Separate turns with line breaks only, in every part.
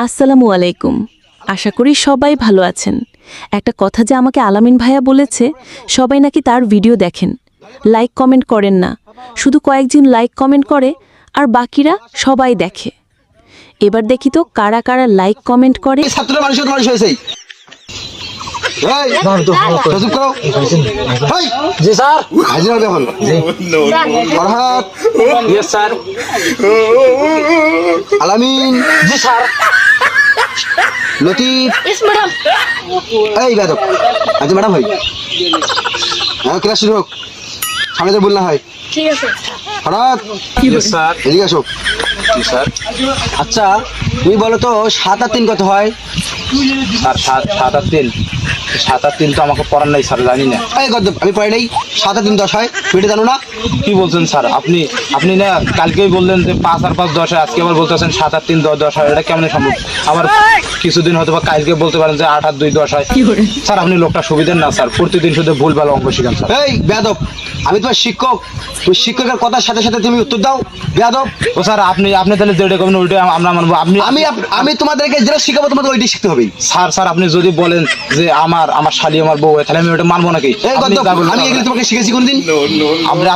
আসসালামু আলাইকুম। আশা করি সবাই ভালো আছেন। একটা কথা যে আমাকে আলামিন ভাইয়া বলেছে, সবাই নাকি তার ভিডিও দেখেন, লাইক কমেন্ট করেন না, শুধু কয়েকজন লাইক কমেন্ট করে আর বাকিরা সবাই দেখে। এবার দেখি তো কারা কারা লাইক কমেন্ট করে।
ছাত্ররা মানুষ হয়েছে।
জি স্যার।
হাজির হবে এখন। ফরহাদ।
Yes sir.
আলামিন।
জি স্যার।
লতিফ।
Yes madam.
এই বেদক আজ ম্যাডাম ভাই ক্লাস শুরু হোক, সামনে তো বল না হয়।
ঠিক আছে।
ফরহাদ।
Yes sir.
এদিকে আসো।
জি স্যার।
আচ্ছা তুমি বলো তো 7 আর 3 কত হয়?
স্যার 7 আর 3, 7 আর 3 তো আমাকে পড়ার নাই স্যার, জানি না।
এই কত আমি পড়ে নাই। 7 আর 3 10 হয়, তুমি জানো না?
কি বলছেন স্যার আপনি না কালকেই বললেন যে 5 আর 5 10 হয়, আজকে আবার বলতেছেন 7 আর 3 10 হয়। এটা কেমন সম্ভব? আবার কিছুদিন হয়তো বা কালকে বলতে পারেন যে 8 আর 2 10 হয়। স্যার আপনি লোকটা সুবিধেন না স্যার, প্রতিদিন শুধু ভুলভাল অঙ্ক শিখান স্যার।
এই বেয়াদব, আমি তোমার শিক্ষক, তুই শিক্ষকের কথার সাথে সাথে তুমি উত্তর দাও। বেয়াদব।
ও স্যার আপনি তাহলে যেটা করবেন ওইটা আমরা মানবো।
আমি তোমাদেরকে যেটা শিখাবো তোমাদের ওইটাই শিখতে হবে।
স্যার আপনি যদি বলেন যে আমার শালি আমার বউ, তাহলে আমি ওটা মানবো নাকি?
এই
আপনি
গদ্দপ,
যা বলবেন
আমি এগুলো তোমাকে শিখেছি কোনদিন?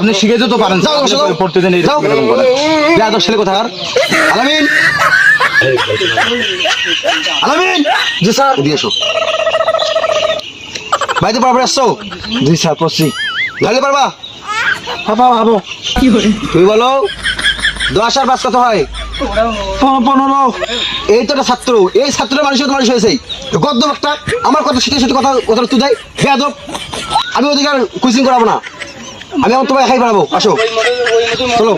আপনি শিখেতে তো পারেন
যাও,
স্যার,
যাও,
আপনি প্রতিদিন
যাও।
এরকম করেন।
বেয়াদব ছেলে কোথাকার। আলামিন। আলামিন।
জি স্যার।
এদিকে এসো। বাড়িতে পড়াপড়ে আসছো?
জি স্যার পড়ছি।
ধরলে পারবা?
ভাবো
তুমি বলো 10 আর 5 কত হয়?
15।
এই তো একটা ছাত্র, এই ছাত্রের মানুষ হয়েছে। গদ্য বক্তা আমার কথা সাথে সাথে কথা তুই দেয়। বেয়াদব, আমি ওদিকে কোচিং করাবো না, আমি এখন তোমায় একাই পড়াবো। আসো চলো।